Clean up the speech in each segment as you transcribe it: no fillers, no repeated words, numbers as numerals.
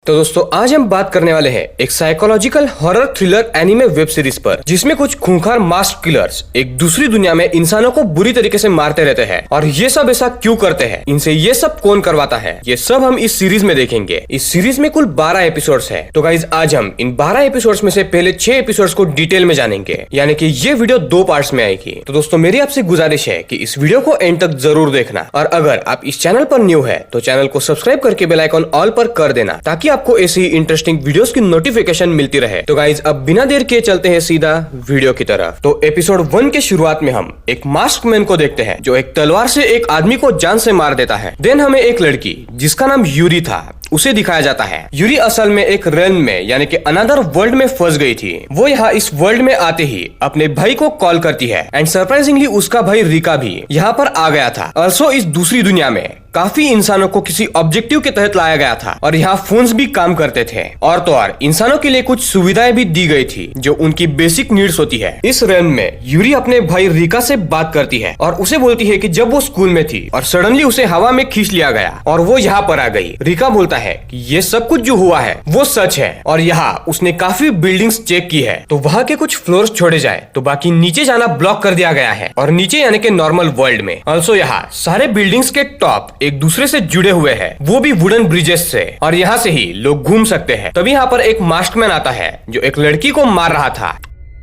तो दोस्तों आज हम बात करने वाले हैं एक psychological horror thriller anime web series पर, जिसमें कुछ खूंखार मास्क किलर्स एक दूसरी दुनिया में इंसानों को बुरी तरीके से मारते रहते हैं। और ये सब ऐसा क्यों करते हैं, इनसे ये सब कौन करवाता है, ये सब हम इस सीरीज में देखेंगे। इस सीरीज में कुल 12 एपिसोड्स है। तो गाइज आज हम इन 12 एपिसोड्स में से पहले 6 एपिसोड्स को डिटेल में जानेंगे, यानी कि ये वीडियो 2 पार्ट्स में आएगी। तो दोस्तों मेरी आपसे गुजारिश है कि इस वीडियो को एंड तक जरूर देखना, और अगर आप इस चैनल पर न्यू है तो चैनल को सब्सक्राइब करके बेल आइकन ऑल पर कर देना, ताकि आपको ऐसी ही इंटरेस्टिंग वीडियोस की नोटिफिकेशन मिलती रहे। तो गाइज अब बिना देर के चलते हैं सीधा वीडियो की तरफ। तो एपिसोड 1 के शुरुआत में हम एक मास्क मैन को देखते हैं जो एक तलवार से एक आदमी को जान से मार देता है। देन हमें एक लड़की जिसका नाम यूरी था उसे दिखाया जाता है। यूरी असल में एक रेल्म में यानी कि अनदर वर्ल्ड में फंस गई थी। वो यहाँ इस वर्ल्ड में आते ही अपने भाई को कॉल करती है, एंड सरप्राइजिंगली उसका भाई रिका भी यहाँ पर आ गया था। ऑल्सो इस दूसरी दुनिया में काफी इंसानों को किसी ऑब्जेक्टिव के तहत लाया गया था, और यहाँ फोन्स भी काम करते थे, और तो और इंसानों के लिए कुछ सुविधाएं भी दी गई थी जो उनकी बेसिक नीड्स होती है। इस रेल्म में यूरी अपने भाई रिका से बात करती है और उसे बोलती है कि जब वो स्कूल में थी और सडनली उसे हवा में खींच लिया गया और वो यहाँ पर आ गई। रिका बोलता है कि ये सब कुछ जो हुआ है वो सच है, और यहाँ उसने काफी बिल्डिंग्स चेक की है, तो वहाँ के कुछ फ्लोर्स छोड़े जाए तो बाकी नीचे जाना ब्लॉक कर दिया गया है, और नीचे यानी कि नॉर्मल वर्ल्ड में। ऑल्सो यहाँ सारे बिल्डिंग्स के टॉप एक दूसरे से जुड़े हुए हैं, वो भी वुडन ब्रिजेस से, और यहाँ से ही लोग घूम सकते हैं। तभी यहाँ पर एक मास्कमैन आता है जो एक लड़की को मार रहा था।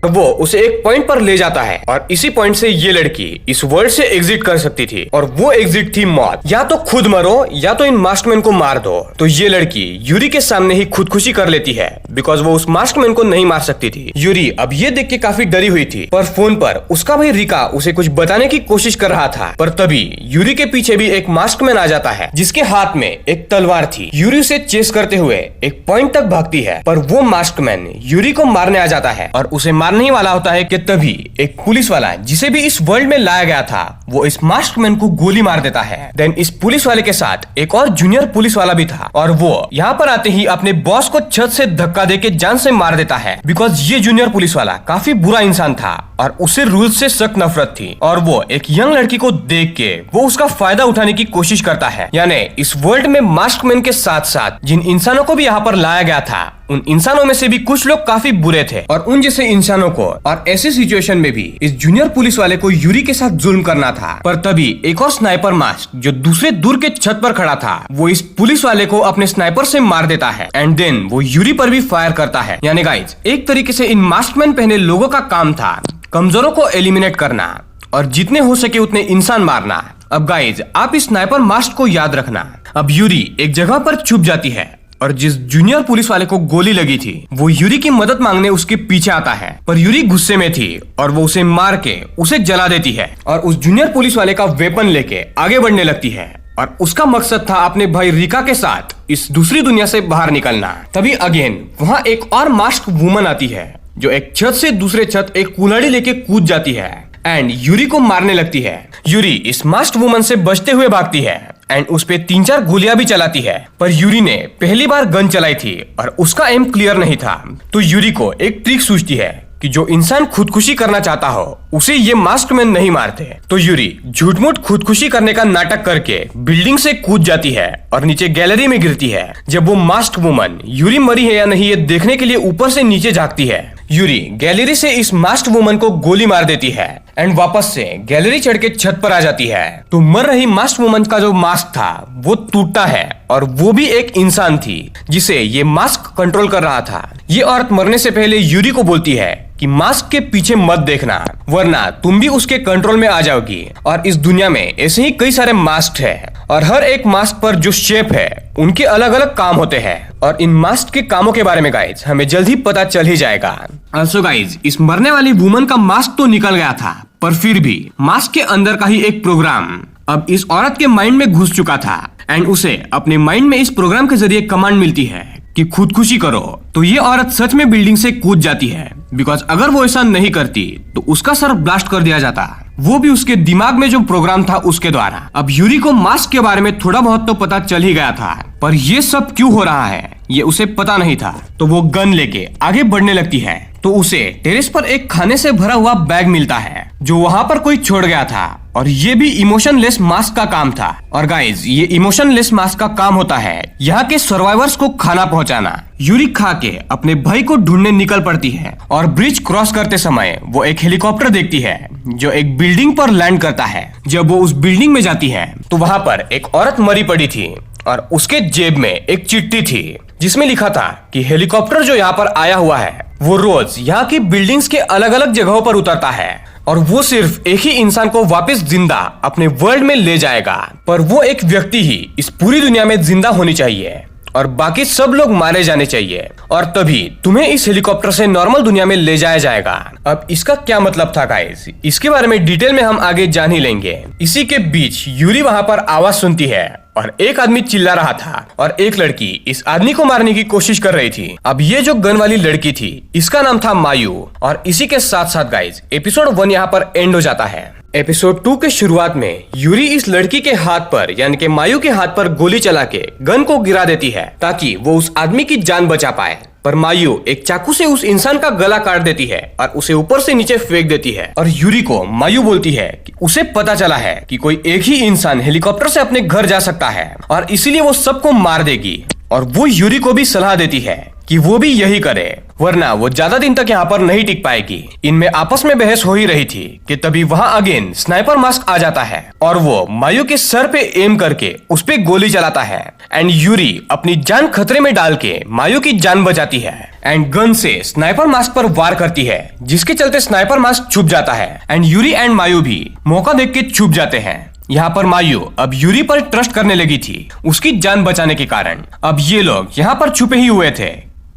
वो उसे एक पॉइंट पर ले जाता है, और इसी पॉइंट से ये लड़की इस वर्ल्ड से एग्जिट कर सकती थी, और वो एग्जिट थी मौत। या तो खुद मरो या तो इन मास्कमैन को मार दो। तो ये लड़की यूरी के सामने ही खुदकुशी कर लेती है, बिकॉज वो उस मास्कमैन को नहीं मार सकती थी। यूरी अब ये देख के काफी डरी हुई थी, पर फोन पर उसका भाई रिका उसे कुछ बताने की कोशिश कर रहा था। पर तभी यूरी के पीछे भी एक मास्कमैन आ जाता है जिसके हाथ में एक तलवार थी। यूरी उसे चेस करते हुए एक पॉइंट तक भागती है, पर वो मास्कमैन यूरी को मारने आ जाता है और उसे नहीं वाला होता है कि तभी एक पुलिस वाला जिसे भी इस वर्ल्ड में लाया गया था वो इस मास्कमैन को गोली मार देता है। देन इस पुलिस वाले के साथ एक और जूनियर पुलिस वाला भी था, और वो यहाँ पर आते ही अपने बॉस को छत से धक्का देके जान से मार देता है, बिकॉज ये जूनियर पुलिस वाला काफी बुरा इंसान था और उसे रूल्स से सख्त नफरत थी, और वो एक यंग लड़की को देख के वो उसका फायदा उठाने की कोशिश करता है। यानी इस वर्ल्ड में मास्कमैन के साथ साथ जिन इंसानों को भी यहाँ पर लाया गया था उन इंसानों में से भी कुछ लोग काफी बुरे थे, और उन जैसे इंसानों को और ऐसे सिचुएशन में भी इस जूनियर पुलिस वाले को यूरी के साथ जुल्म करना था। पर तभी एक और स्नाइपर मास्क जो दूसरे दूर के छत पर खड़ा था वो इस पुलिस वाले को अपने स्नाइपर से मार देता है, एंड देन वो यूरी पर भी फायर करता है। यानी गाइज एक तरीके से इन मास्कमैन पहने लोगों का काम था कमजोरों को एलिमिनेट करना और जितने हो सके उतने इंसान मारना। अब गाइज आप इस स्नाइपर मास्क को याद रखना। अब यूरी एक जगह पर छुप जाती है, और जिस जूनियर पुलिस वाले को गोली लगी थी वो यूरी की मदद मांगने उसके पीछे आता है, पर यूरी गुस्से में थी और वो उसे मार के उसे जला देती है, और उस जूनियर पुलिस वाले का वेपन लेके आगे बढ़ने लगती है, और उसका मकसद था अपने भाई रिका के साथ इस दूसरी दुनिया से बाहर निकलना। तभी अगेन वहाँ एक और मास्क वुमन आती है जो एक छत से दूसरे छत एक कुल्हाड़ी लेके कूद जाती है एंड यूरी को मारने लगती है। यूरी इस मास्क वुमन से बचते हुए भागती है एंड उस पे 3-4 गोलियां भी चलाती है, पर यूरी ने पहली बार गन चलाई थी और उसका एम क्लियर नहीं था। तो यूरी को एक ट्रिक सूझती है कि जो इंसान खुदकुशी करना चाहता हो उसे ये मास्कमैन नहीं मारते। तो यूरी झूठ-मूठ खुदकुशी करने का नाटक करके बिल्डिंग से कूद जाती है और नीचे गैलरी में गिरती है। जब वो मास्क वुमन यूरी मरी है या नहीं ये देखने के लिए ऊपर से नीचे झांकती है, यूरी गैलरी से इस मास्क वुमन को गोली मार देती है एंड वापस से गैलरी चढ़ के छत पर आ जाती है। तो मर रही मास्क वुमन का जो मास्क था वो टूटता है, और वो भी एक इंसान थी जिसे ये मास्क कंट्रोल कर रहा था। ये औरत मरने से पहले यूरी को बोलती है कि मास्क के पीछे मत देखना, वरना तुम भी उसके कंट्रोल में आ जाओगी। और इस दुनिया में ऐसे ही कई सारे मास्क हैं, और हर एक मास्क पर जो शेप है उनके अलग अलग काम होते हैं, और इन मास्क के कामों के बारे में गाइज हमें जल्द ही पता चल ही जाएगा। ऑल्सो गाइज इस मरने वाली वुमन का मास्क तो निकल गया था, पर फिर भी मास्क के अंदर का ही एक प्रोग्राम अब इस औरत के माइंड में घुस चुका था, एंड उसे अपने माइंड में इस प्रोग्राम के जरिए कमांड मिलती है कि खुदकुशी करो। तो ये औरत सच में बिल्डिंग से कूद जाती है, बिकॉज अगर वो ऐसा नहीं करती तो उसका सर ब्लास्ट कर दिया जाता, वो भी उसके दिमाग में जो प्रोग्राम था उसके द्वारा। अब यूरी को मास्क के बारे में थोड़ा बहुत तो पता चल ही गया था, पर ये सब क्यों हो रहा है ये उसे पता नहीं था। तो वो गन लेके आगे बढ़ने लगती है, तो उसे टेरेस पर एक खाने से भरा हुआ बैग मिलता है जो वहाँ पर कोई छोड़ गया था, और ये भी इमोशनलेस मास्क का काम था। और गाइज ये इमोशनलेस मास्क का काम होता है यहाँ के सर्वाइवर्स को खाना पहुँचाना। यूरी खा के अपने भाई को ढूंढने निकल पड़ती है और ब्रिज क्रॉस करते समय वो एक हेलीकॉप्टर देखती है जो एक बिल्डिंग पर लैंड करता है। जब वो उस बिल्डिंग में जाती है तो वहाँ पर एक औरत मरी पड़ी थी और उसके जेब में एक चिट्ठी थी जिसमें लिखा था कि हेलीकॉप्टर जो यहाँ पर आया हुआ है वो रोज यहाँ की बिल्डिंग्स के अलग अलग जगहों पर उतरता है और वो सिर्फ एक ही इंसान को वापस जिंदा अपने वर्ल्ड में ले जाएगा। पर वो एक व्यक्ति ही इस पूरी दुनिया में जिंदा होनी चाहिए और बाकी सब लोग मारे जाने चाहिए और तभी तुम्हें इस हेलीकॉप्टर से नॉर्मल दुनिया में ले जाया जाएगा। अब इसका क्या मतलब था गाइस, इसके बारे में डिटेल में हम आगे जान ही लेंगे। इसी के बीच यूरी वहाँ पर आवाज सुनती है और एक आदमी चिल्ला रहा था और एक लड़की इस आदमी को मारने की कोशिश कर रही थी। अब ये जो गन वाली लड़की थी इसका नाम था मायू। और इसी के साथ साथ गाइस एपिसोड 1 यहाँ पर एंड हो जाता है। एपिसोड 2 के शुरुआत में यूरी इस लड़की के हाथ पर यानी कि मायू के हाथ पर गोली चला के गन को गिरा देती है ताकि वो उस आदमी की जान बचा पाए। पर मायू एक चाकू से उस इंसान का गला काट देती है और उसे ऊपर से नीचे फेंक देती है। और यूरी को मायू बोलती है कि उसे पता चला है कि कोई एक ही इंसान हेलीकॉप्टर से अपने घर जा सकता है और इसीलिए वो सबको मार देगी। और वो यूरी को भी सलाह देती है कि वो भी यही करे वरना वो ज्यादा दिन तक यहाँ पर नहीं टिक पाएगी। इनमें आपस में बहस हो ही रही थी कि तभी वहाँ अगेन स्नाइपर मास्क आ जाता है और वो मायू के सर पे एम करके उस पे गोली चलाता है एंड यूरी अपनी जान खतरे में डाल के मायू की जान बचाती है एंड गन से स्नाइपर मास्क पर वार करती है जिसके चलते स्नाइपर मास्क छुप जाता है एंड यूरी एंड मायू भी मौका देख के छुप जाते हैं। यहाँ पर मायू अब यूरी पर ट्रस्ट करने लगी थी उसकी जान बचाने के कारण। अब ये लोग यहाँ पर छुपे ही हुए थे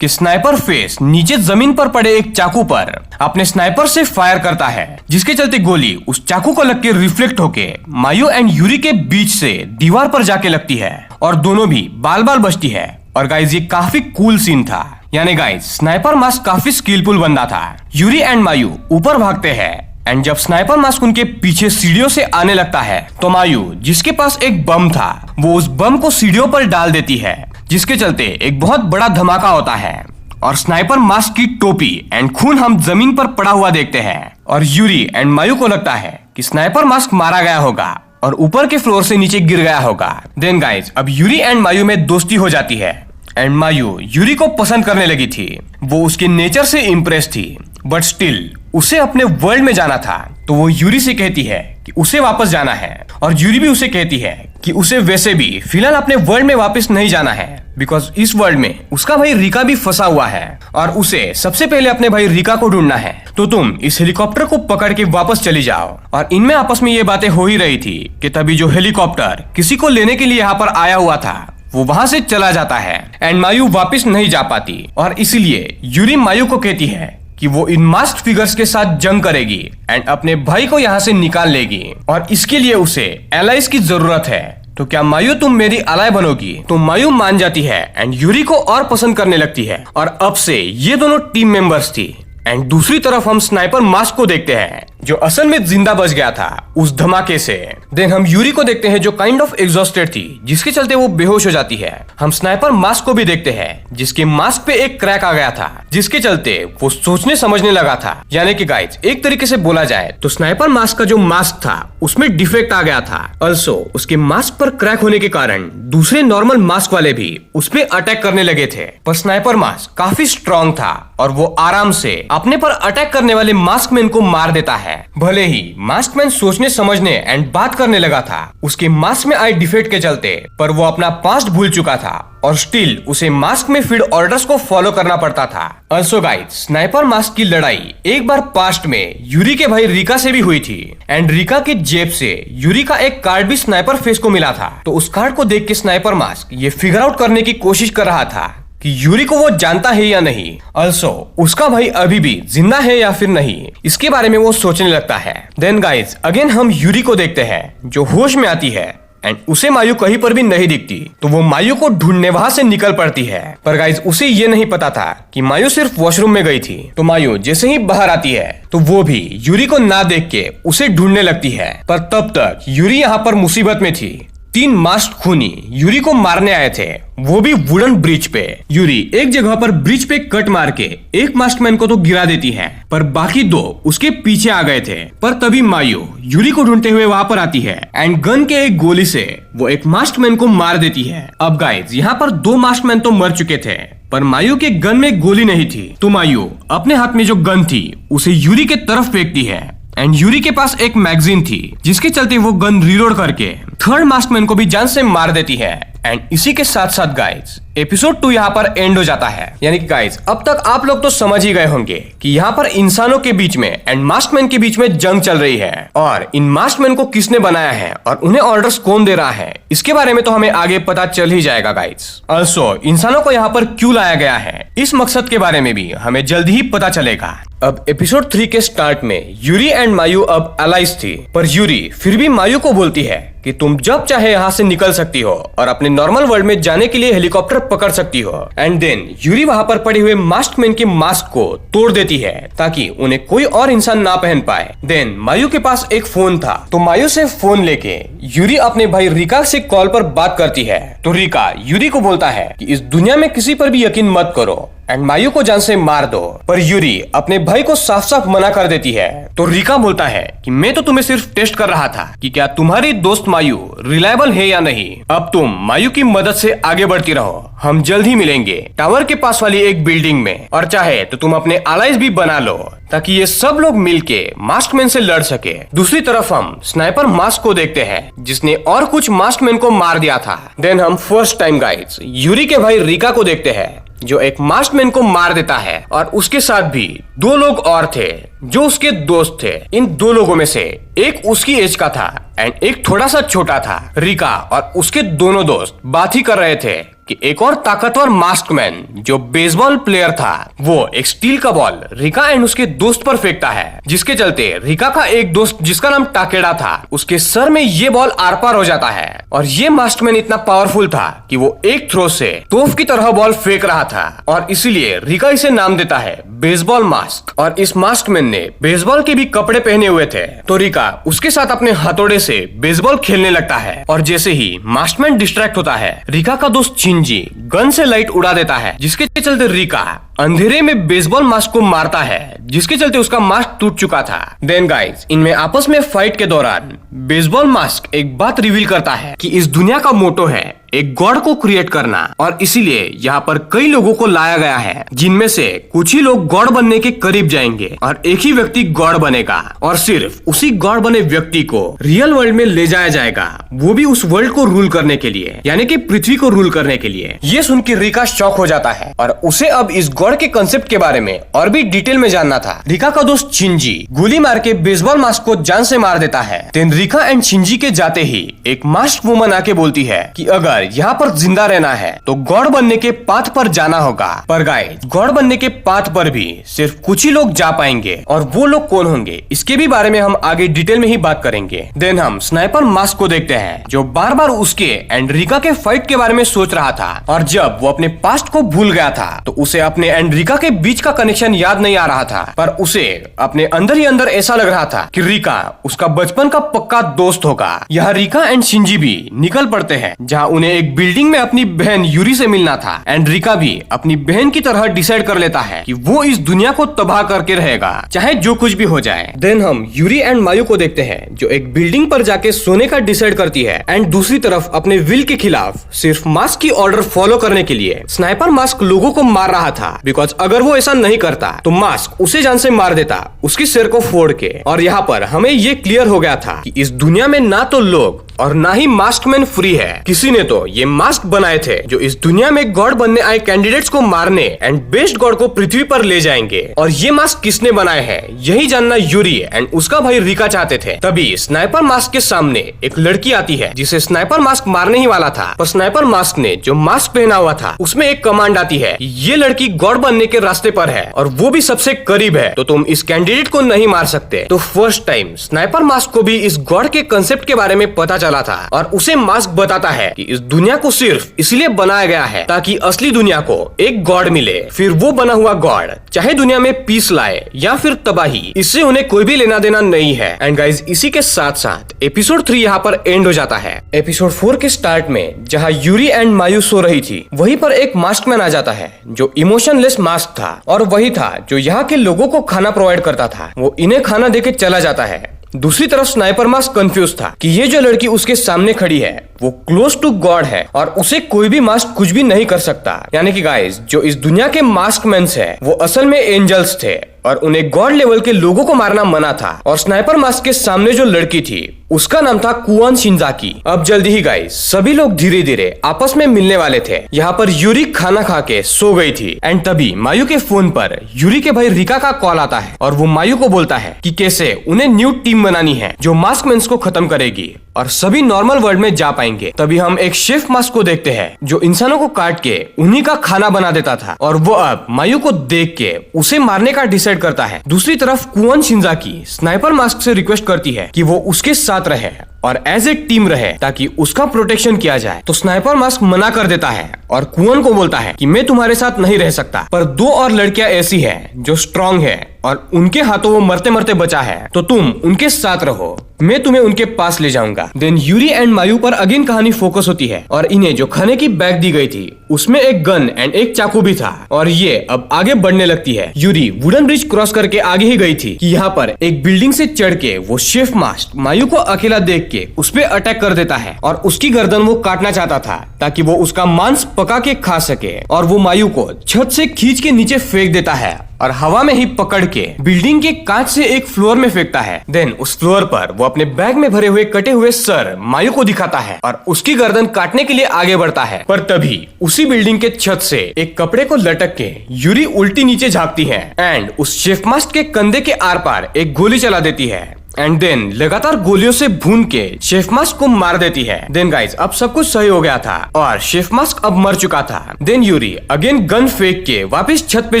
कि स्नाइपर फेस नीचे जमीन पर पड़े एक चाकू पर अपने स्नाइपर से फायर करता है जिसके चलते गोली उस चाकू को लग के रिफ्लेक्ट होके मायू एंड यूरी के बीच से दीवार पर जाके लगती है और दोनों भी बाल बाल बचती है। और गाइज ये काफी कूल सीन था, यानी गाइज स्नाइपर मास्क काफी स्किलफुल बंदा था। यूरी एंड मायू ऊपर भागते हैं एंड जब स्नाइपर मास्क उनके पीछे सीढ़ियों से आने लगता है तो मायू जिसके पास एक बम था वो उस बम को सीढ़ियों पर डाल देती है जिसके चलते एक बहुत बड़ा धमाका होता है और स्नाइपर मास्क की टोपी एंड खून हम जमीन पर पड़ा हुआ देखते हैं। और यूरी एंड मायू को लगता है कि स्नाइपर मास्क मारा गया होगा और ऊपर के फ्लोर से नीचे गिर गया होगा। देन गाइज अब यूरी एंड मायू में दोस्ती हो जाती है एंड मायू यूरी को पसंद करने लगी थी। वो उसके नेचर से इम्प्रेस थी बट स्टिल उसे अपने वर्ल्ड में जाना था तो वो यूरी से कहती है कि उसे वापस जाना है और यूरी भी उसे कहती है कि उसे वैसे भी फिलहाल अपने वर्ल्ड में वापस नहीं जाना है बिकॉज इस वर्ल्ड में उसका भाई रिका भी फंसा हुआ है और उसे सबसे पहले अपने भाई रिका को ढूंढना है। तो तुम इस हेलीकॉप्टर को पकड़ के वापस चली जाओ। और इनमें आपस में ये बातें हो ही रही थी कि तभी जो हेलीकॉप्टर किसी को लेने के लिए यहाँ पर आया हुआ था वो वहां से चला जाता है एंड मायू वापस नहीं जा पाती और इसीलिए यूरी मायू को कहती है कि वो इन मास्क फिगर्स के साथ जंग करेगी एंड अपने भाई को यहाँ से निकाल लेगी और इसके लिए उसे एलाइज की जरूरत है। तो क्या मायू तुम मेरी अलाय बनोगी? तो मायू मान जाती है एंड यूरी को और पसंद करने लगती है और अब से ये दोनों टीम मेंबर्स थी। एंड दूसरी तरफ हम स्नाइपर मास्क को देखते हैं जो असल में जिंदा बच गया था उस धमाके से। देन हम यूरी को देखते हैं जो काइंड ऑफ एग्जॉस्टेड थी जिसके चलते वो बेहोश हो जाती है। हम स्नाइपर मास्क को भी देखते हैं जिसके मास्क पे एक क्रैक आ गया था जिसके चलते वो सोचने समझने लगा था। यानी कि गाइज एक तरीके से बोला जाए तो स्नाइपर मास्क का जो मास्क था उसमें डिफेक्ट आ गया था। ऑल्सो उसके मास्क पर क्रैक होने के कारण दूसरे नॉर्मल मास्क वाले भी उस पे अटैक करने लगे थे। पर स्नाइपर मास्क काफी स्ट्रॉन्ग था और वो आराम से अपने पर अटैक करने वाले मास्कमैन को मार देता है। भले ही मास्कमैन सोचने समझने एंड बात करने लगा था उसके मास्क में आए डिफेक्ट के चलते, पर वो अपना पास्ट भूल चुका था और स्टिल उसे मास्क में फीड ऑर्डर्स को फॉलो करना पड़ता था। ऑल्सो गाइज स्नाइपर मास्क की लड़ाई एक बार पास्ट में यूरी के भाई रिका से भी हुई थी एंड रिका की जेब से यूरी का एक कार्ड भी स्नाइपर फेस को मिला था। तो उस कार्ड को देख के स्नाइपर मास्क ये फिगर आउट करने की कोशिश कर रहा था कि यूरी को वो जानता है या नहीं। ऑल्सो उसका भाई अभी भी जिंदा है या फिर नहीं, इसके बारे में वो सोचने लगता है। देन गाइज अगेन हम यूरी को देखते हैं जो होश में आती है एंड उसे मायू कहीं पर भी नहीं दिखती। तो वो मायू को ढूंढने वहां से निकल पड़ती है। पर गाइज उसे ये नहीं पता था कि मायू सिर्फ वॉशरूम में गई थी। तो मायू जैसे ही बाहर आती है तो वो भी यूरी को ना देख के उसे ढूंढने लगती है। पर तब तक यूरी यहाँ पर मुसीबत में थी 3 मास्क खूनी यूरी को मारने आए थे, वो भी वुडन ब्रिज पे। यूरी एक जगह पर ब्रिज पे कट मार के एक मास्कमैन को तो गिरा देती है, पर बाकी 2 उसके पीछे आ गए थे। पर तभी मायू यूरी को ढूंढते हुए वहां पर आती है एंड गन के एक गोली से वो एक मास्कमैन को मार देती है। अब गाइस यहाँ पर 2 मास्कमैन तो मर चुके थे, पर मायू के गन में गोली नहीं थी, तो मायू अपने हाथ में जो गन थी उसे यूरी के तरफ फेंकती है एंड यूरी के पास एक मैगजीन थी, जिसके चलते वो गन रीलोड करके 3rd मास्कमैन को भी जान से मार देती है। एंड इसी के साथ साथ गाइस एपिसोड 2 यहाँ पर एंड हो जाता है। यानी कि गाइस अब तक आप लोग तो समझ ही गए होंगे कि यहाँ पर इंसानों के बीच में एंड मास्कमैन के बीच में जंग चल रही है, और इन मास्कमैन को किसने बनाया है और उन्हें ऑर्डर्स कौन दे रहा है, इसके बारे में तो हमें आगे पता चल ही जाएगा गाइस। ऑल्सो इंसानों को यहाँ पर क्यों लाया गया है, इस मकसद के बारे में भी हमें जल्दी ही पता चलेगा। अब एपिसोड 3 के स्टार्ट में यूरी एंड मायू अब अलाइज थी, पर यूरी फिर भी मायू को बोलती है कि तुम जब चाहे यहाँ से निकल सकती हो और अपने नॉर्मल वर्ल्ड में जाने के लिए हेलीकॉप्टर पकड़ सकती हो। एंड देन यूरी वहाँ पर पड़े हुए मास्कमैन के मास्क को तोड़ देती है ताकि उन्हें कोई और इंसान ना पहन पाए। देन मायू के पास एक फोन था, तो मायू से फोन लेके यूरी अपने भाई रिका से कॉल पर बात करती है। तो रिका यूरी को बोलता है कि इस दुनिया में किसी पर भी यकीन मत करो एंड मायू को जान से मार दो, पर यूरी अपने भाई को साफ साफ मना कर देती है। तो रिका बोलता है कि मैं तो तुम्हें सिर्फ टेस्ट कर रहा था कि क्या तुम्हारी दोस्त मायू रिलायबल है या नहीं। अब तुम मायू की मदद से आगे बढ़ती रहो, हम जल्द ही मिलेंगे टावर के पास वाली एक बिल्डिंग में, और चाहे तो तुम अपने अलाइज भी बना लो ताकि ये सब लोग मिलके मास्कमैन से लड़ सके। दूसरी तरफ हम स्नाइपर मास्क को देखते हैं, जिसने और कुछ मास्कमैन को मार दिया था। देन हम फर्स्ट टाइम गाइस यूरी के भाई रिका को देखते हैं, जो एक मास्कमैन को मार देता है, और उसके साथ भी 2 लोग और थे जो उसके दोस्त थे। इन 2 लोगों में से एक उसकी एज का था एंड एक थोड़ा सा छोटा था। रिका और उसके दोनों दोस्त बात ही कर रहे थे कि एक और ताकतवर मास्कमैन जो बेसबॉल प्लेयर था, वो एक स्टील का बॉल रिका एंड उसके दोस्त पर फेंकता है, जिसके चलते रिका का एक दोस्त जिसका नाम टाकेडा था, उसके सर में ये बॉल आर पार हो जाता है। और ये मास्कमैन इतना पावरफुल था कि वो एक थ्रो से तोफ की तरह बॉल फेंक रहा था, और इसीलिए रिका इसे नाम देता है बेसबॉल मास्क। और इस मास्कमैन ने बेसबॉल के भी कपड़े पहने हुए थे, तो रिका उसके साथ अपने हथौड़े से बेसबॉल खेलने लगता है। और जैसे ही मास्कमैन डिस्ट्रैक्ट होता है, रिका का दोस्त चिंजी गन से लाइट उड़ा देता है, जिसके चलते रिका अंधेरे में बेसबॉल मास्क को मारता है, जिसके चलते उसका मास्क टूट चुका था। देन गाइस इनमें आपस में फाइट के दौरान बेसबॉल मास्क एक बात रिवील करता है कि इस दुनिया का मोटो है एक गॉड को क्रिएट करना, और इसीलिए यहाँ पर कई लोगों को लाया गया है, जिनमें से कुछ ही लोग गॉड बनने के करीब जाएंगे और एक ही व्यक्ति गॉड बनेगा, और सिर्फ उसी गॉड बने व्यक्ति को रियल वर्ल्ड में ले जाया जाएगा, वो भी उस वर्ल्ड को रूल करने के लिए, यानी कि पृथ्वी को रूल करने के लिए। ये सुन के रिका शॉक हो जाता है और उसे अब इस गॉड के कंसेप्ट के बारे में और भी डिटेल में जानना था। रिका का दोस्त चिंजी गोली मार के बेसबॉल मास्क को जान से मार देता है। देन रिका एंड चिंजी के जाते ही एक मास्क वुमन आके बोलती है कि अगर यहाँ पर जिंदा रहना है तो गॉड बनने के पाथ पर जाना होगा। पर गाइस गॉड बनने के पाथ पर भी सिर्फ कुछ ही लोग जा पाएंगे, और वो लोग कौन होंगे इसके भी बारे में हम आगे डिटेल में ही बात करेंगे। देन हम स्नाइपर मास्क को देखते हैं, जो बार बार उसके एंड रिका के फाइट के बारे में सोच रहा था, और जब वो अपने पास्ट को भूल गया था तो उसे अपने एंड रिका के बीच का कनेक्शन याद नहीं आ रहा था, पर उसे अपने अंदर ही अंदर ऐसा लग रहा था कि रिका उसका बचपन का पक्का दोस्त होगा। यहाँ रिका एंड शिंजी भी निकल पड़ते हैं, जहाँ उन्हें एक बिल्डिंग में अपनी बहन यूरी से मिलना था, एंड रिका भी अपनी बहन की तरह डिसाइड कर लेता है कि वो इस दुनिया को तबाह करके रहेगा, चाहे जो कुछ भी हो जाए। देन हम यूरी एंड मायू को देखते हैं, जो एक बिल्डिंग पर जाके सोने का डिसाइड करती है, एंड दूसरी तरफ अपने विल के खिलाफ सिर्फ मास्क की ऑर्डर फॉलो करने के लिए स्नाइपर मास्क लोगों को मार रहा था, बिकॉज अगर वो ऐसा नहीं करता तो मास्क उसे जान से मार देता, उसकी सिर को फोड़ के। और यहाँ पर हमें ये क्लियर हो गया था कि इस दुनिया में ना तो लोग और ना ही मास्कमैन फ्री है। किसी ने तो ये मास्क बनाए थे जो इस दुनिया में गॉड बनने आए कैंडिडेट्स को मारने एंड बेस्ट गॉड को पृथ्वी पर ले जाएंगे। और ये मास्क किसने बनाए हैं यही जानना यूरी एंड उसका भाई रिका चाहते थे। तभी स्नाइपर मास्क के सामने एक लड़की आती है, जिसे स्नाइपर मास्क मारने ही वाला था, पर स्नाइपर मास्क ने जो मास्क पहना हुआ था उसमें एक कमांड आती है, ये लड़की गॉड बनने के रास्ते पर है और वो भी सबसे करीब है, तो तुम इस कैंडिडेट को नहीं मार सकते। तो फर्स्ट टाइम स्नाइपर मास्क को भी इस गॉड के कंसेप्ट के बारे में पता चल चला था और उसे मास्क बताता है कि इस दुनिया को सिर्फ इसलिए बनाया गया है ताकि असली दुनिया को एक गॉड मिले। फिर वो बना हुआ गॉड चाहे दुनिया में पीस लाए या फिर तबाही, इससे उन्हें कोई भी लेना देना नहीं है। एंड गाइज, इसी के साथ साथ एपिसोड 3 यहाँ पर एंड हो जाता है। एपिसोड 4 के स्टार्ट में जहाँ यूरी एंड मायू सो रही थी, वहीं पर एक मास्कमैन आ जाता है जो इमोशनलेस मास्क था और वही था जो यहाँ के लोगों को खाना प्रोवाइड करता था। वो इन्हें खाना देके चला जाता है। दूसरी तरफ स्नाइपर मास्क कंफ्यूज था कि ये जो लड़की उसके सामने खड़ी है वो क्लोज टू गॉड है और उसे कोई भी मास्क कुछ भी नहीं कर सकता। यानी कि गाइस, जो इस दुनिया के मास्कमैन्स है वो असल में एंजल्स थे और उन्हें गॉड लेवल के लोगों को मारना मना था। और स्नाइपर मास्क के सामने जो लड़की थी उसका नाम था कुआन शिनजाकी। अब जल्दी ही गाइस, सभी लोग धीरे धीरे आपस में मिलने वाले थे। यहाँ पर यूरी खाना खा के सो गई थी एंड तभी मायू के फोन पर यूरी के भाई रिका का कॉल आता है और वो मायू को बोलता है कि कैसे उन्हें न्यू टीम बनानी है जो मास्कमैन्स को खत्म करेगी और सभी नॉर्मल वर्ल्ड में जा पाएंगे। तभी हम एक शेफ मास्क को देखते हैं जो इंसानों को काट के उन्हीं का खाना बना देता था और वो अब मायू को देख के उसे मारने का डिसाइड करता है। दूसरी तरफ कुआन शिनजाकी स्नाइपर मास्क से रिक्वेस्ट करती है कि वो उसके साथ रहे और एज ए टीम रहे ताकि उसका प्रोटेक्शन किया जाए। तो स्नाइपर मास्क मना कर देता है और कुआन को बोलता है कि मैं तुम्हारे साथ नहीं रह सकता, पर 2 और लड़कियां ऐसी हैं जो स्ट्रांग है और उनके हाथों वो मरते मरते बचा है, तो तुम उनके साथ रहो, मैं तुम्हें उनके पास ले जाऊंगा। देन यूरी एंड मायू पर अगेन कहानी फोकस होती है और इन्हें जो खाने की बैग दी गई थी उसमें एक गन एंड एक चाकू भी था और ये अब आगे बढ़ने लगती है। यूरी वुडन ब्रिज क्रॉस करके आगे ही गई थी कि यहाँ पर एक बिल्डिंग से चढ़ के वो शेफ मास्क मायू को अकेला देख के उस पे अटैक कर देता है और उसकी गर्दन वो काटना चाहता था ताकि वो उसका मांस पका के खा सके। और वो मायू को छत से खींच के नीचे फेंक देता है और हवा में ही पकड़ के बिल्डिंग के कांच से एक फ्लोर में फेंकता है। देन उस फ्लोर पर वो अपने बैग में भरे हुए कटे हुए सर मायू को दिखाता है और उसकी गर्दन काटने के लिए आगे बढ़ता है। पर तभी उसी बिल्डिंग के छत से एक कपड़े को लटक के यूरी उल्टी नीचे झांकती है एंड उस शेफ मास्क के कंधे के आर पार एक गोली चला देती है एंड देन लगातार गोलियों से भून के शेफ मास्क को मार देती है। देन गाइज, अब सब कुछ सही हो गया था और शेफ मास्क अब मर चुका था। देन यूरी अगेन गन फेंक के वापस छत पे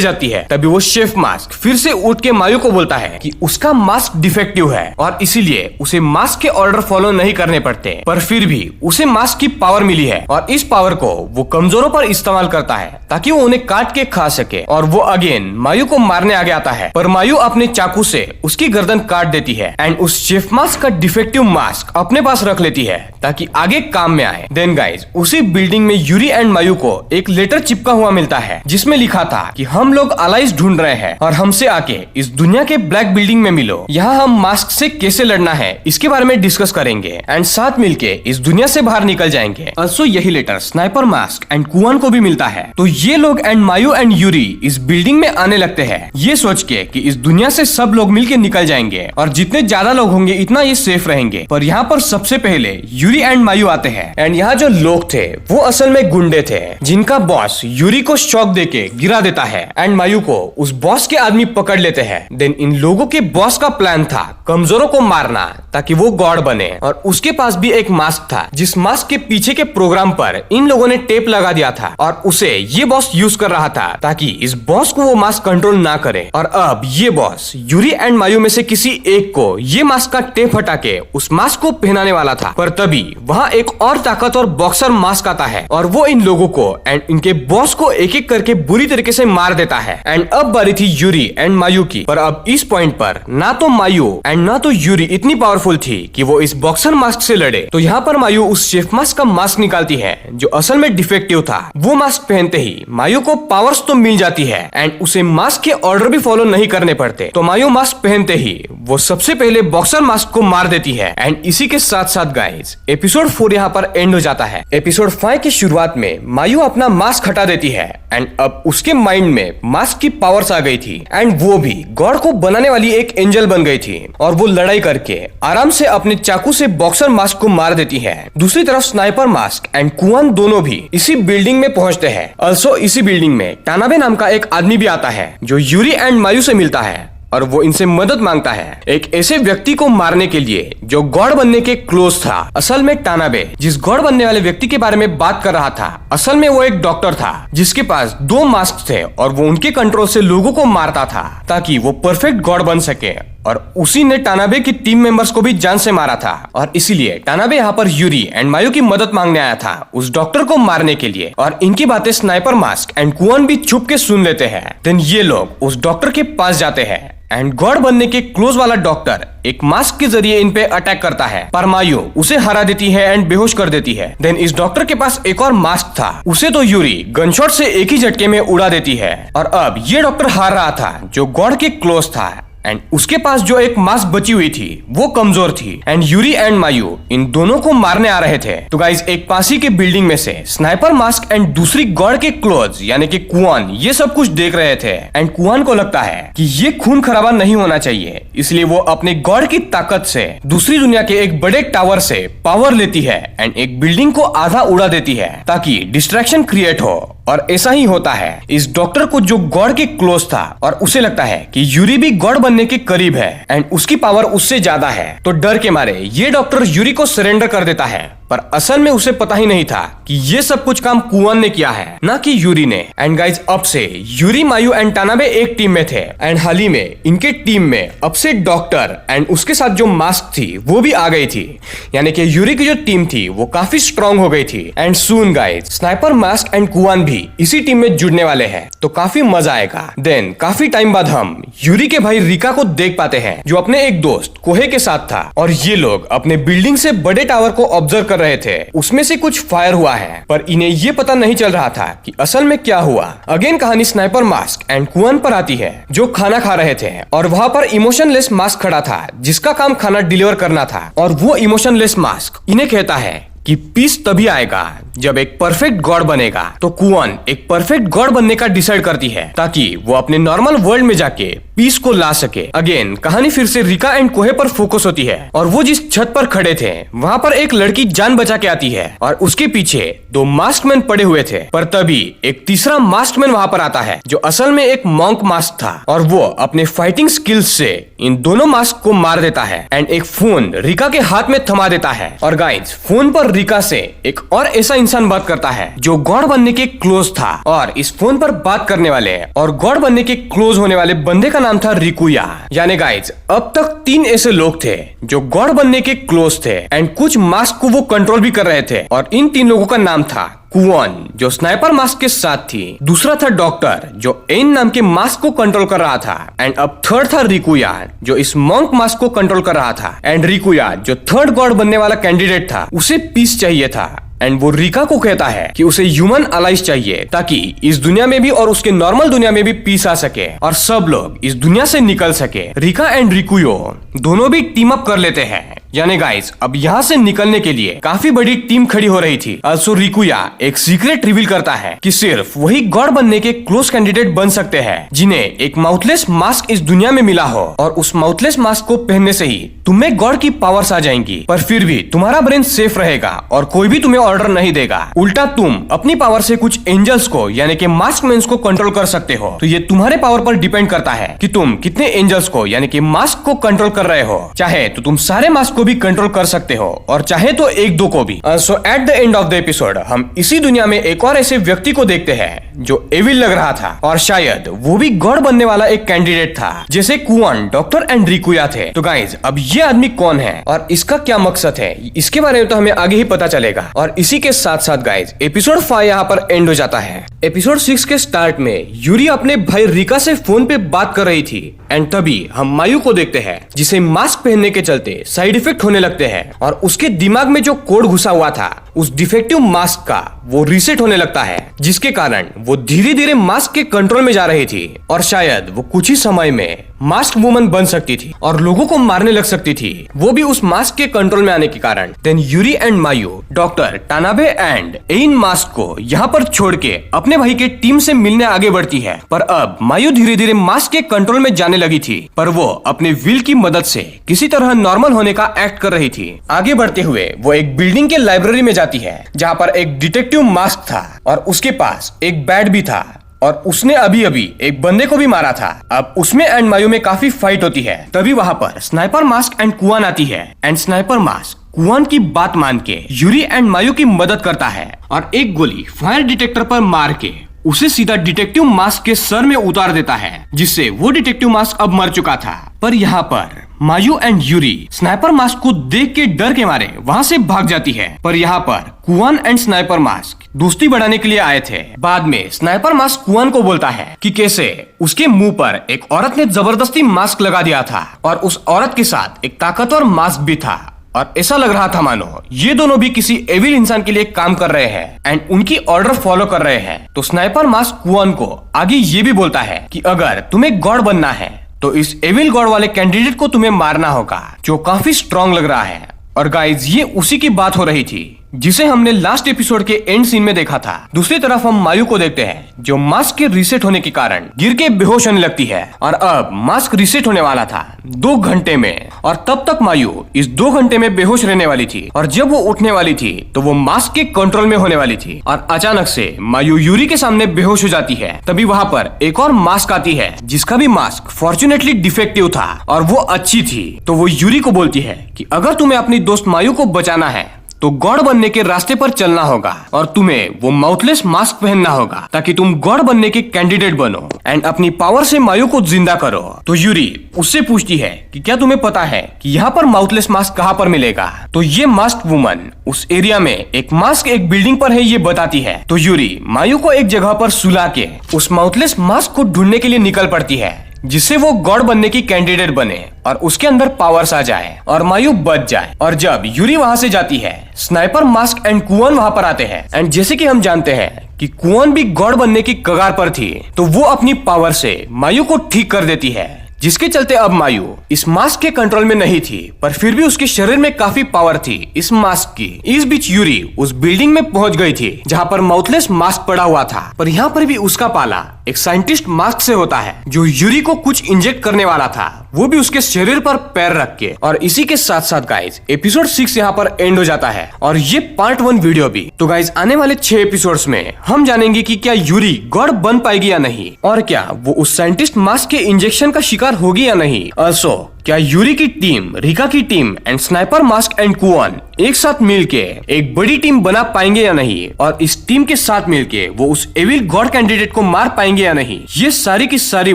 जाती है। तभी वो शेफ मास्क फिर से उठ के मायू को बोलता है कि उसका मास्क डिफेक्टिव है और इसीलिए उसे मास्क के ऑर्डर फॉलो नहीं करने पड़ते, पर फिर भी उसे मास्क की पावर मिली है और इस पावर को वो कमजोरों पर इस्तेमाल करता है ताकि वो उन्हें काट के खा सके। और वो अगेन मायू को मारने आगे आता है, पर मायू अपने चाकू से उसकी गर्दन काट देती है एंड उस शेफ मास्क का डिफेक्टिव मास्क अपने पास रख लेती है ताकि आगे काम में आए। देन गाइज, उसी बिल्डिंग में यूरी एंड मायू को एक लेटर चिपका हुआ मिलता है जिसमें लिखा था कि हम लोग अलाइज ढूंढ रहे हैं और हमसे आके इस दुनिया के ब्लैक बिल्डिंग में मिलो। यहाँ हम मास्क से कैसे लड़ना है इसके बारे में डिस्कस करेंगे एंड साथ मिलके इस दुनिया से बाहर निकल जाएंगे। ऑल्सो यही later sniper mask and Kuan को भी मिलता है। तो ये लोग एंड मायू एंड यूरी इस बिल्डिंग में आने लगते हैं ये सोच के कि इस दुनिया से सब लोग मिलके निकल जाएंगे और जितने ज्यादा लोग होंगे इतना ये सेफ रहेंगे। पर यहाँ पर सबसे पहले यूरी एंड मायू आते हैं एंड यहाँ जो लोग थे वो असल में गुंडे थे जिनका बॉस यूरी को शॉक देके गिरा देता है एंड मायू को उस बॉस के आदमी पकड़ लेते हैं। देन इन लोगों के बॉस का प्लान था कमजोरों को मारना ताकि वो गॉड बने और उसके पास भी एक मास्क था जिस मास्क के पीछे के प्रोग्राम पर इन लोगों ने टेप लगा दिया था और उसे ये बॉस यूज कर रहा था ताकि इस बॉस को वो मास्क कंट्रोल ना करे। और अब ये बॉस यूरी एंड मायू में से किसी एक को ये मास्क का टेप हटा के उस मास्क को पहनाने वाला था। पर तभी वहाँ एक और ताकतवर बॉक्सर मास्क आता है और वो इन लोगों को एंड इनके बॉस को एक एक करके बुरी तरीके से मार देता है। एंड अब बारी थी यूरी एंड मायू की। पर अब इस पॉइंट पर ना तो मायू एंड ना तो यूरी इतनी पावरफुल थी कि वो इस बॉक्सर मास्क से लड़े। तो यहाँ पर मायू उस शेफ मास्क का मास्क निकालती है जो असल में डिफेक्टिव था। वो मास्क पहनते ही मायू को पावर्स तो मिल जाती है एंड उसे मास्क के ऑर्डर भी फॉलो नहीं करने पड़ते। तो मायू मास्क पहनते ही वो सबसे पहले बॉक्सर मास्क को मार देती है एंड इसी के साथ साथ गाइस एपिसोड 4 यहाँ पर एंड हो जाता है। एपिसोड 5 की शुरुआत में मायू अपना मास्क हटा देती है एंड अब उसके माइंड में मास्क की पावर्स आ गई थी एंड वो भी गॉड को बनाने वाली एक एंजल बन गई थी और वो लड़ाई करके आराम से अपने चाकू से बॉक्सर मास्क को मार देती है। दूसरी तरफ स्नाइपर मास्क एंड कुआन दोनों भी इसी बिल्डिंग में पहुंचते हैं। ऑल्सो इसी बिल्डिंग में टानाबे नाम का एक आदमी भी आता है जो यूरी एंड मायू से मिलता है और वो इनसे मदद मांगता है एक ऐसे व्यक्ति को मारने के लिए जो गॉड बनने के क्लोज था। असल में टानाबे जिस गॉड बनने वाले व्यक्ति के बारे में बात कर रहा था असल में वो एक डॉक्टर था जिसके पास 2 मास्क थे और वो उनके कंट्रोल से लोगों को मारता था ताकि वो परफेक्ट गॉड बन सके और उसी ने टानाबे की टीम मेंबर्स को भी जान से मारा था। और इसीलिए टानाबे यहाँ पर यूरी एंड मायू की मदद मांगने आया था उस डॉक्टर को मारने के लिए। और इनकी बातें स्नाइपर मास्क एंड कुआन भी छुप के सुन लेते हैं। देन ये लोग उस डॉक्टर के पास जाते हैं एंड गॉड बनने के क्लोज वाला डॉक्टर एक मास्क के जरिए इन पे अटैक करता है, पर मायू उसे हरा देती है एंड बेहोश कर देती है। देन इस डॉक्टर के पास एक और मास्क था, उसे तो यूरी गनशॉट से एक ही झटके में उड़ा देती है। और अब ये डॉक्टर हार रहा था जो गॉड के क्लोज था एंड उसके पास जो एक मास्क बची हुई थी वो कमजोर थी एंड यूरी एंड मायू इन दोनों को मारने आ रहे थे। तो गाइज एक पास ही के बिल्डिंग में से स्नाइपर मास्क एंड दूसरी गॉड के क्लोज यानी कि कुआन ये सब कुछ देख रहे थे एंड कुआन को लगता है कि ये खून खराबा नहीं होना चाहिए, इसलिए वो अपने गॉड की ताकत से दूसरी दुनिया के एक बड़े टावर से पावर लेती है एंड एक बिल्डिंग को आधा उड़ा देती है ताकि डिस्ट्रैक्शन क्रिएट हो। और ऐसा ही होता है। इस डॉक्टर को जो गॉड के क्लोज था और उसे लगता है कि यूरी भी गॉड बनने के करीब है एंड उसकी पावर उससे ज्यादा है, तो डर के मारे ये डॉक्टर यूरी को सरेंडर कर देता है। पर असल में उसे पता ही नहीं था कि ये सब कुछ काम कुआन ने किया है, ना कि यूरी ने। एंड गाइज अब से यूरी, मायू एंड टानाबे एक टीम में थे एंड हाल ही में इनके टीम में अब से डॉक्टर एंड उसके साथ जो मास्क थी वो भी आ गई थी, यानी कि यूरी की जो टीम थी वो काफी स्ट्रांग हो गई थी। And soon guys sniper mask and Kuan भी इसी टीम में जुड़ने वाले हैं, तो काफी मजा आएगा। देन काफी टाइम बाद हम यूरी के भाई रिका को देख पाते हैं जो अपने एक दोस्त कोहे के साथ था और ये लोग अपने बिल्डिंग से बड़े टावर को ऑब्जर्व कर रहे थे। उसमें से कुछ फायर हुआ है पर इन्हें ये पता नहीं चल रहा था कि असल में क्या हुआ। अगेन कहानी स्नाइपर मास्क एंड कुआन पर आती है जो खाना खा रहे थे और वहां पर इमोशनलेस मास्क खड़ा था जिसका काम खाना डिलीवर करना था। और वो इमोशनलेस मास्क इन्हें कहता है कि पीस तभी आएगा जब एक परफेक्ट गॉड बनेगा। तो कुआन एक परफेक्ट गॉड बनने का डिसाइड करती है ताकि वो अपने नॉर्मल वर्ल्ड में जाके पीस को ला सके। अगेन कहानी फिर से रिका एंड कोहे पर फोकस होती है और वो जिस छत पर खड़े थे वहां पर एक लड़की जान बचा के आती है और उसके पीछे दो मास्कमैन पड़े हुए थे। पर तभी एक तीसरा मास्कमैन वहां पर आता है जो असल में एक मॉन्क मास्क था और वो अपने फाइटिंग स्किल्स से इन दोनों मास्क को मार देता है एंड एक फोन रिका के हाथ में थमा देता है। और गाइज फोन पर रिका से एक और ऐसा इंसान बात करता है जो गॉड बनने के क्लोज था और इस फोन पर बात करने वाले और गॉड बनने के क्लोज होने वाले बंदे का नाम था रिकुया। यानी गाइज अब तक 3 ऐसे लोग थे जो गॉड बनने के क्लोज थे एंड कुछ मास्क को वो कंट्रोल भी कर रहे थे और इन 3 लोगों का नाम था कुआन जो स्नाइपर मास्क के साथ थी, दूसरा था डॉक्टर जो एन नाम के मास्क को कंट्रोल कर रहा था एंड अब थर्ड था रिकुया जो इस मॉन्क मास्क को कंट्रोल कर रहा था। एंड रिकुया जो थर्ड गॉड बनने वाला कैंडिडेट था उसे पीस चाहिए था एंड वो रिका को कहता है कि उसे ह्यूमन अलाइज चाहिए ताकि इस दुनिया में भी और उसके नॉर्मल दुनिया में भी पीस आ सके और सब लोग इस दुनिया से निकल सके। रिका एंड रिकुयो दोनों भी टीम अप कर लेते हैं। यानी गाइस अब यहाँ से निकलने के लिए काफी बड़ी टीम खड़ी हो रही थी। also रिकुया एक सीक्रेट रिवील करता है कि सिर्फ वही गॉड बनने के क्लोज कैंडिडेट बन सकते हैं जिन्हें एक माउथलेस मास्क इस दुनिया में मिला हो और उस माउथलेस मास्क को पहनने से ही तुम्हें गॉड की पावर्स आ जाएंगी, पर फिर भी तुम्हारा ब्रेन सेफ रहेगा और कोई भी तुम्हें ऑर्डर नहीं देगा। उल्टा तुम अपनी पावर से कुछ एंजल्स को यानी कि मास्कमैन्स को कंट्रोल कर सकते हो। तो ये तुम्हारे पावर पर डिपेंड करता है कि तुम कितने एंजल्स को यानी कि मास्क को कंट्रोल कर रहे हो। चाहे तो तुम सारे मास्क को भी कंट्रोल कर सकते हो और चाहे तो 1-2 को भी। So at the end of the episode हम इसी दुनिया में एक और ऐसे व्यक्ति को देखते हैं जो एविल लग रहा था और शायद वो भी गॉड बनने वाला एक कैंडिडेट था जैसे कुआन, डॉक्टर एंड रिकुया थे। तो गाइज अब ये आदमी कौन है और इसका क्या मकसद है इसके बारे में तो हमें आगे ही पता चलेगा। और इसी के साथ साथ गाइज एपिसोड 5 यहाँ पर एंड हो जाता है। एपिसोड 6 के स्टार्ट में यूरी अपने भाई रिका से फोन पे बात कर रही थी एंड तभी हम मायू को देखते हैं जिसे मास्क पहनने के चलते साइड इफेक्ट होने लगते हैं और उसके दिमाग में जो कोड घुसा हुआ था उस डिफेक्टिव मास्क का वो रीसेट होने लगता है जिसके कारण वो धीरे धीरे मास्क के कंट्रोल में जा रही थी और शायद वो कुछ ही समय में मास्क वुमन बन सकती थी और लोगों को मारने लग सकती थी, वो भी उस मास्क के कंट्रोल में आने के कारण। Then Yuri and Mayu doctor Tanabe and Ein mask को यहाँ पर छोड़ के अपने भाई के टीम से मिलने आगे बढ़ती है। पर अब मायू धीरे धीरे मास्क के कंट्रोल में जाने लगी थी पर वो अपने विल की मदद से किसी तरह नॉर्मल होने का एक्ट कर रही थी। आगे बढ़ते हुए वो एक बिल्डिंग के लाइब्रेरी में जाती है जहाँ पर एक डिटेक्टिव मास्क था और उसके पास एक बैट भी था और उसने अभी अभी एक बंदे को भी मारा था। अब उसमें एंड मायू में काफी फाइट होती है। तभी वहां पर स्नाइपर मास्क एंड कुआन आती है एंड स्नाइपर मास्क कुआन की बात मान के यूरी एंड मायू की मदद करता है और एक गोली फायर डिटेक्टर पर मार के उसे सीधा डिटेक्टिव मास्क के सर में उतार देता है, जिससे वो डिटेक्टिव मास्क अब मर चुका था। पर यहाँ पर मायू एंड यूरी स्नाइपर मास्क को देख के डर के मारे वहाँ से भाग जाती है। पर यहाँ पर कुआन एंड स्नाइपर मास्क दोस्ती बढ़ाने के लिए आए थे। बाद में स्नाइपर मास्क कुआन को बोलता है कि कैसे उसके मुंह पर एक औरत ने जबरदस्ती मास्क लगा दिया था और उस औरत के साथ एक ताकतवर मास्क भी था, और ऐसा लग रहा था मानो ये दोनों भी किसी एविल इंसान के लिए काम कर रहे हैं एंड उनकी ऑर्डर फॉलो कर रहे हैं। तो स्नाइपर मास्क कुआन को आगे ये भी बोलता है कि अगर तुम्हें गॉड बनना है तो इस एविल गॉड वाले कैंडिडेट को तुम्हें मारना होगा, जो काफी स्ट्रॉन्ग लग रहा है। और गाइज ये उसी की बात हो रही थी जिसे हमने लास्ट एपिसोड के एंड सीन में देखा था। दूसरी तरफ हम मायू को देखते हैं, जो मास्क के रीसेट होने के कारण गिर के बेहोश होने लगती है। और अब मास्क रीसेट होने वाला था 2 घंटे में, और तब तक मायू इस 2 घंटे में बेहोश रहने वाली थी। और जब वो उठने वाली थी तो वो मास्क के कंट्रोल में होने वाली थी। और अचानक से मायू यूरी के सामने बेहोश हो जाती है। तभी वहाँ पर एक और मास्क आती है, जिसका भी मास्क फॉर्चुनेटली डिफेक्टिव था और वो अच्छी थी। तो वो यूरी को बोलती है कि अगर तुम्हें अपनी दोस्त मायू को बचाना है तो गॉड बनने के रास्ते पर चलना होगा और तुम्हें वो माउथलेस मास्क पहनना होगा ताकि तुम गॉड बनने के कैंडिडेट बनो एंड अपनी पावर से मायू को जिंदा करो। तो यूरी उससे पूछती है कि क्या तुम्हें पता है कि यहाँ पर माउथलेस मास्क कहाँ पर मिलेगा। तो ये मास्क वुमन उस एरिया में एक मास्क एक बिल्डिंग पर है ये बताती है। तो यूरी मायू को एक जगह पर सुला के उस माउथलेस मास्क को ढूंढने के लिए निकल पड़ती है, जिससे वो गॉड बनने की कैंडिडेट बने और उसके अंदर पावर्स आ जाए और मायू बच जाए। और जब यूरी वहां से जाती है, स्नाइपर मास्क एंड कुआन वहां पर आते हैं। एंड जैसे कि हम जानते हैं कि कुआन भी गॉड बनने की कगार पर थी, तो वो अपनी पावर से मायू को ठीक कर देती है, जिसके चलते अब मायू इस मास्क के कंट्रोल में नहीं थी, पर फिर भी उसके शरीर में काफी पावर थी इस मास्क की। इस बीच यूरी उस बिल्डिंग में पहुंच गई थी जहां पर माउथलेस मास्क पड़ा हुआ था। पर यहाँ पर भी उसका पाला एक साइंटिस्ट मास्क से होता है, जो यूरी को कुछ इंजेक्ट करने वाला था, वो भी उसके शरीर पर पैर रख के। और इसी के साथ साथ गाइज एपिसोड 6 यहाँ पर एंड हो जाता है और ये पार्ट 1 वीडियो भी। तो गाइज आने वाले 6 एपिसोड्स में हम जानेंगे कि क्या यूरी गॉड बन पाएगी या नहीं, और क्या वो उस साइंटिस्ट मास्क के इंजेक्शन का शिकार होगी या नहीं। ऑल्सो क्या यूरी की टीम, रिका की team and sniper mask and Kuan एक साथ मिलके एक बड़ी टीम बना पाएंगे या नहीं, और इस टीम के साथ मिलके वो उस एविल गॉड कैंडिडेट को मार पाएंगे या नहीं। ये सारी की सारी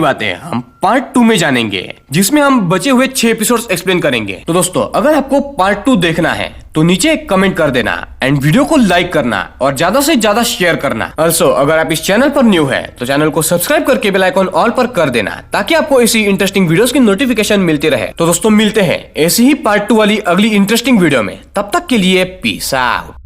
बातें हम पार्ट 2 में जानेंगे, जिसमें हम बचे हुए 6 एपिसोड्स एक्सप्लेन करेंगे। तो दोस्तों अगर आपको पार्ट 2 देखना है तो नीचे एक कमेंट कर देना एंड वीडियो को लाइक करना और ज्यादा से ज्यादा शेयर करना। ऑल्सो अगर आप इस चैनल पर न्यू है तो चैनल को सब्सक्राइब करके बेल आइकॉन ऑल पर कर देना, ताकि आपको ऐसी इंटरेस्टिंग वीडियोस की नोटिफिकेशन मिलती रहे। तो दोस्तों मिलते हैं ऐसी ही पार्ट 2 वाली अगली इंटरेस्टिंग वीडियो में। तब तक के लिए पीस आउट।